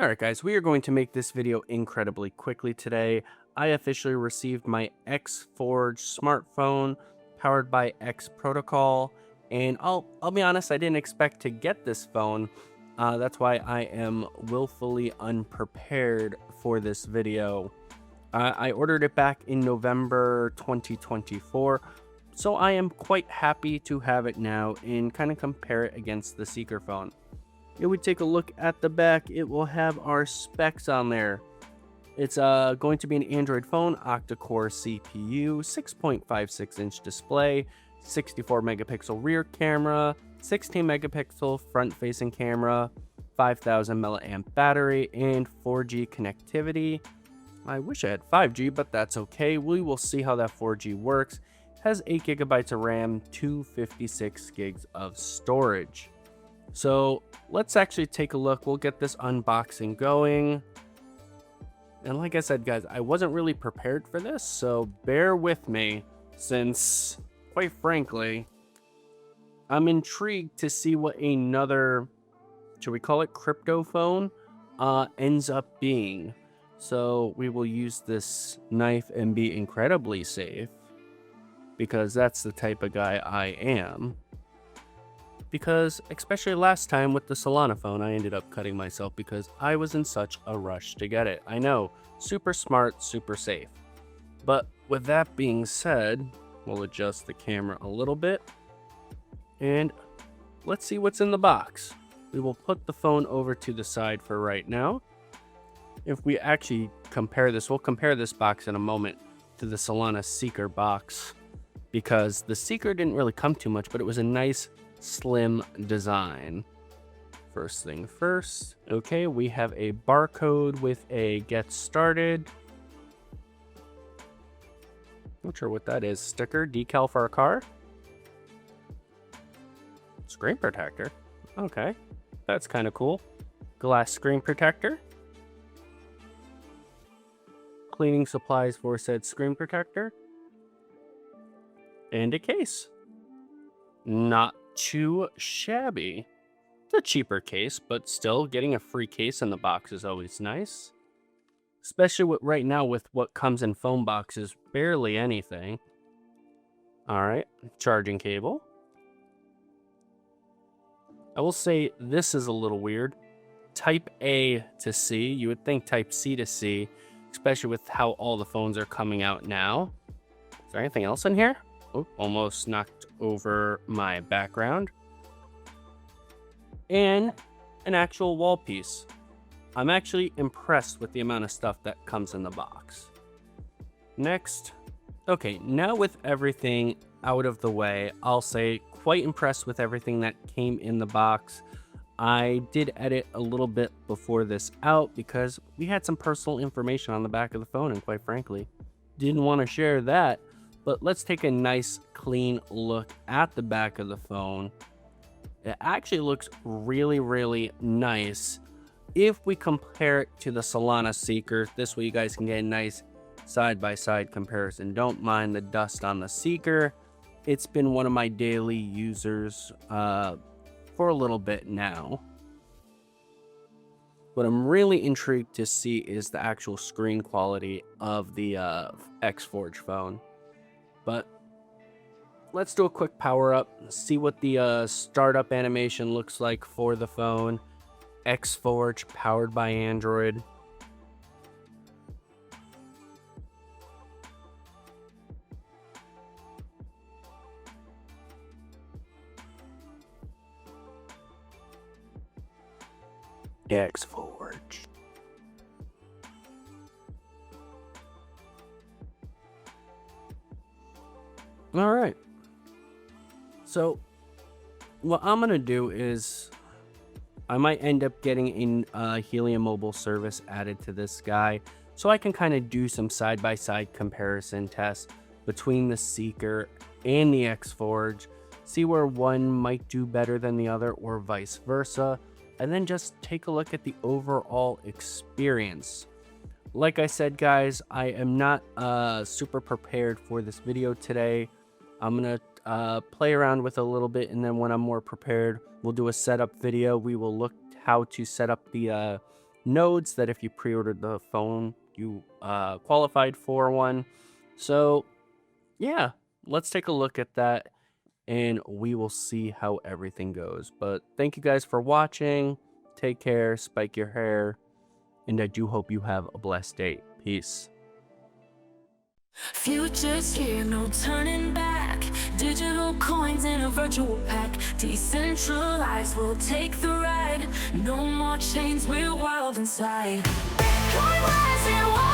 Alright guys, we are going to make this video incredibly quickly today. I officially received my XForge smartphone powered by X Protocol, and I'll be honest, I didn't expect to get this phone. That's why I am willfully unprepared for this video. I ordered it back in November 2024, so I am quite happy to have it now and kind of compare it against the Seeker phone. If we take a look at the back, it will have our specs on there. It's going to be an Android phone, octa-core CPU, 6.56-inch display, 64 megapixel rear camera, 16 megapixel front-facing camera, 5000 milliamp battery, and 4G connectivity. I wish I had 5G, but that's okay. We will see how that 4G works. Has 8 gigabytes of RAM, 256 gigs of storage. So let's actually take a look. We'll get this unboxing going. And like I said, guys, I wasn't really prepared for this, so bear with me since, quite frankly, I'm intrigued to see what another, should we call it crypto phone, ends up being. So we will use this knife and be incredibly safe because that's the type of guy I am. Because, especially last time with the Solana phone, I ended up cutting myself because I was in such a rush to get it. I know, super smart, super safe. But with that being said, we'll adjust the camera a little bit. And let's see what's in the box. We will put the phone over to the side for right now. If we actually compare this, we'll compare this box in a moment to the Solana Seeker box. Because the Seeker didn't really come too much, but it was a nice slim design. First thing first. Okay, we have a barcode with a get started. Not sure what that is. Sticker, decal for a car. Screen protector. Okay, that's kind of cool. Glass screen protector. Cleaning supplies for said screen protector. And a case. Not too shabby. It's a cheaper case, but still getting a free case in the box is always nice. Especially with right now with what comes in phone boxes, barely anything. Alright, charging cable. I will say this is a little weird. Type A to C. You would think Type C to C, especially with how all the phones are coming out now. Is there anything else in here? Oh, almost knocked over my background. And an actual wall piece. I'm actually impressed with the amount of stuff that comes in the box. Next. Okay, now with everything out of the way, I'll say quite impressed with everything that came in the box. I did edit a little bit before this out because we had some personal information on the back of the phone, and quite frankly, didn't want to share that. But let's take a nice clean look at the back of the phone. It actually looks really, really nice. If we compare it to the Solana Seeker, this way you guys can get a nice side-by-side comparison. Don't mind the dust on the Seeker. It's been one of my daily users for a little bit now. What I'm really intrigued to see is the actual screen quality of the XForge phone. But let's do a quick power up, see what the startup animation looks like for the phone. XForge powered by Android. XForge. All right. So what I'm going to do is I might end up getting a Helium mobile service added to this guy so I can kind of do some side-by-side comparison tests between the Seeker and the XForge, see where one might do better than the other or vice versa, and then just take a look at the overall experience. Like I said, guys, I am not super prepared for this video today. I'm going to play around with a little bit, and then when I'm more prepared, we'll do a setup video. We will look how to set up the nodes that if you pre-ordered the phone, you qualified for one. So yeah, let's take a look at that and we will see how everything goes. But thank you guys for watching. Take care, spike your hair, and I do hope you have a blessed day. Peace. Future's here, no turning back. Digital coins in a virtual pack. Decentralized, we'll take the ride. No more chains, we're wild inside. Bitcoin rising,